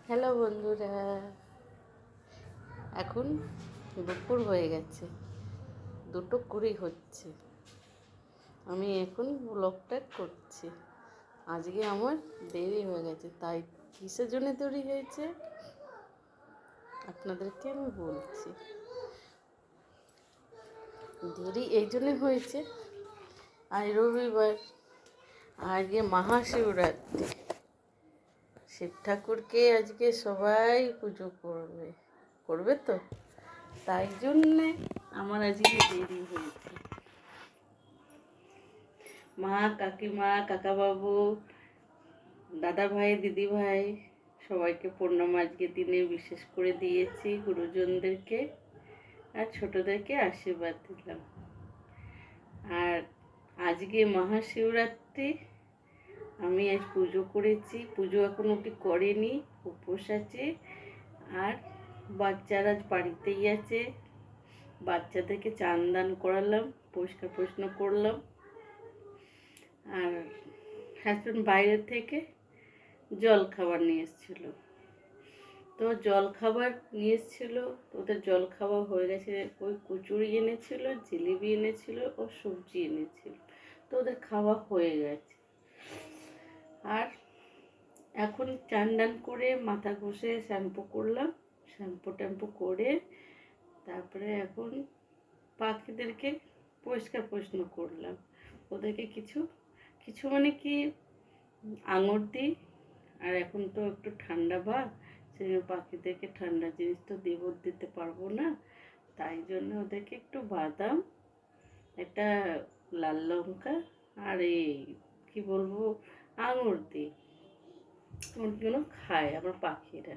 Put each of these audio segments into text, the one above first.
Hello বন্ধুরা, এখন দুপুর হয়ে গেছে, 2:20 হচ্ছে। আমি এখন ব্লগটা করছি। আজকে আমার দেরি হয়ে গেছে, তাই কিসের জন্য দেরি হয়েছে আপনাদেরকে আমি বলছি। দেরি এই জন্য হয়েছে, আজ রবিবার, আজকে মহাশিবরাত্রি। শিব ঠাকুরকে আজকে সবাই পুজো করবে তো, তাই জন্যে আমার আজকে দেরি হয়েছে। মা, কাকিমা, কাকাবাবু, দাদা ভাই, দিদি ভাই সবাইকে প্রণাম আজকে দিনে বিশেষ করে দিয়েছি। গুরুজনদেরকে আর ছোটদেরকে আশীর্বাদ দিলাম। আর আজকে মহাশিবরাত্রি, আমি আজ পুজো করেছি। পুজো এখন অব্দি করিনি, উপোস আছে। আর বাচ্চারা বাড়িতেই আছে, বাচ্চাদেরকে চান দান করালাম, পরিষ্কার পরিচ্ছন্ন করলাম। আর হাজব্যান্ড বাইরে থেকে জল খাবার নিয়ে এসেছিলো, তো জল খাবার নিয়ে এসেছিলো, ওদের জল খাওয়া হয়ে গেছে। ওই কচুরি এনেছিল, জিলিপি এনেছিল ও সবজি এনেছিল, তো ওদের খাওয়া হয়ে গেছে। আর এখন চান দান করে মাথা ঘষে শ্যাম্পু করলাম, শ্যাম্পু করে তারপরে এখন পাখিদেরকে পরিষ্কার পরিচ্ছন্ন করলাম। ওদেরকে কিছু কিছু মানে কি আঙুর দিই। আর এখন তো একটু ঠান্ডা ভাব, সেই জন্য পাখিদেরকে ঠান্ডা জিনিস তো দিতে পারবো না, তাই জন্য ওদেরকে একটু বাদাম, একটা লাল লঙ্কা আর এই কি বলবো আঙুর দিই। ওগুলো খায় আমার পাখিরা।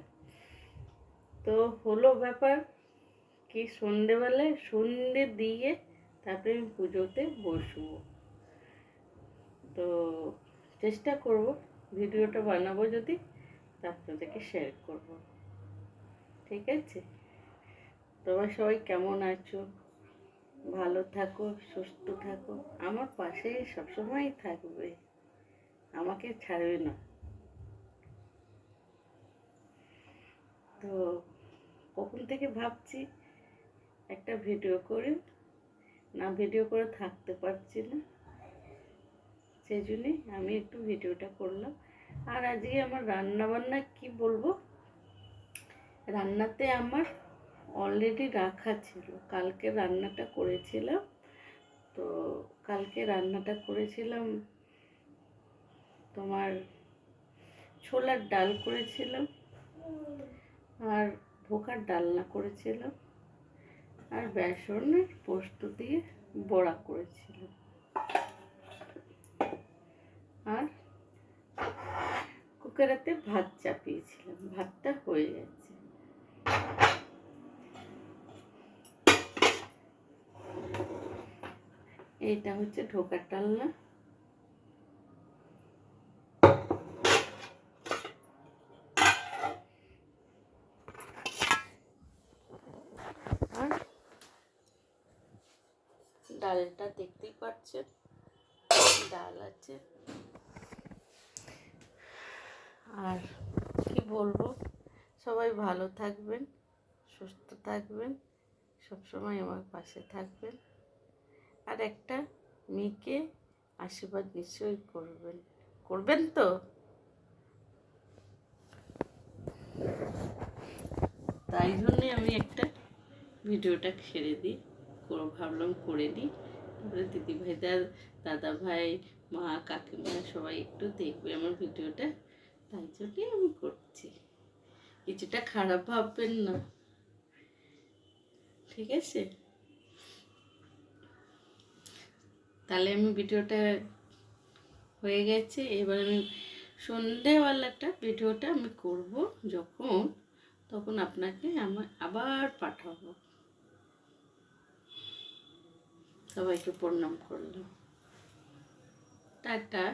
তো হলো ব্যাপার কি, সন্ধে দিয়ে তারপরে আমি পুজোতে বসবো। তো চেষ্টা করব ভিডিওটা বানাবো, যদি আপনাদেরকে শেয়ার করব। ঠিক আছে? তোমরা সবাই কেমন আছো? ভালো থাকো, সুস্থ থাকো, আমার পাশে সবসময় থাকবে, আমাকে ছাড়বে না। তো কখন থেকে ভাবছি একটা ভিডিও করে, ভিডিও করে থাকতে পারছি না, সেই জন্যই আমি একটু ভিডিওটা করলাম। আর আজকে আমার রান্না বান্না কি বলবো, রান্নাতে আমার অলরেডি রাখা ছিল, কালকে রান্নাটা করেছিলাম। তো কালকে রান্নাটা করেছিলাম তোমার ছোলার ডাল করেছিলাম, আর ধোকার ডালনা করেছিলাম, আর বেসনের পোস্ত দিয়ে বড়া করেছিলাম, আর কুকারেতে ভাত চাপিয়েছিলাম। ভাতটা হয়ে গেছে। এইটা হচ্ছে ঢোকার ডালনা। আর ডালটা দেখতেই পাচ্ছেন, ডাল আছে। আর কি বলবো, সবাই ভালো থাকবেন, সুস্থ থাকবেন, সবসময় আমার পাশে থাকবেন। আর একটা মেয়েকে আশীর্বাদ নিশ্চয়ই করবেন তো। তাই জন্যে আমি একটা ভিডিওটা ছেড়ে দিই, ভাবলাম করে দিই, তারপরে দিদিভাইদার, দাদা ভাই, মা, কাকিমা সবাই একটু দেখবে আমার ভিডিওটা, তাই জন্যই আমি করছি। কিছুটা খারাপ ভাববেন না, ঠিক আছে? তাহলে আমি ভিডিওটা হয়ে গেছে। এবার আমি সন্ধেবেলাটা ভিডিওটা আমি করব, তখন আপনাকে আমার আবার পাঠাবো। সবাইকে প্রণাম করলাম, টাটা।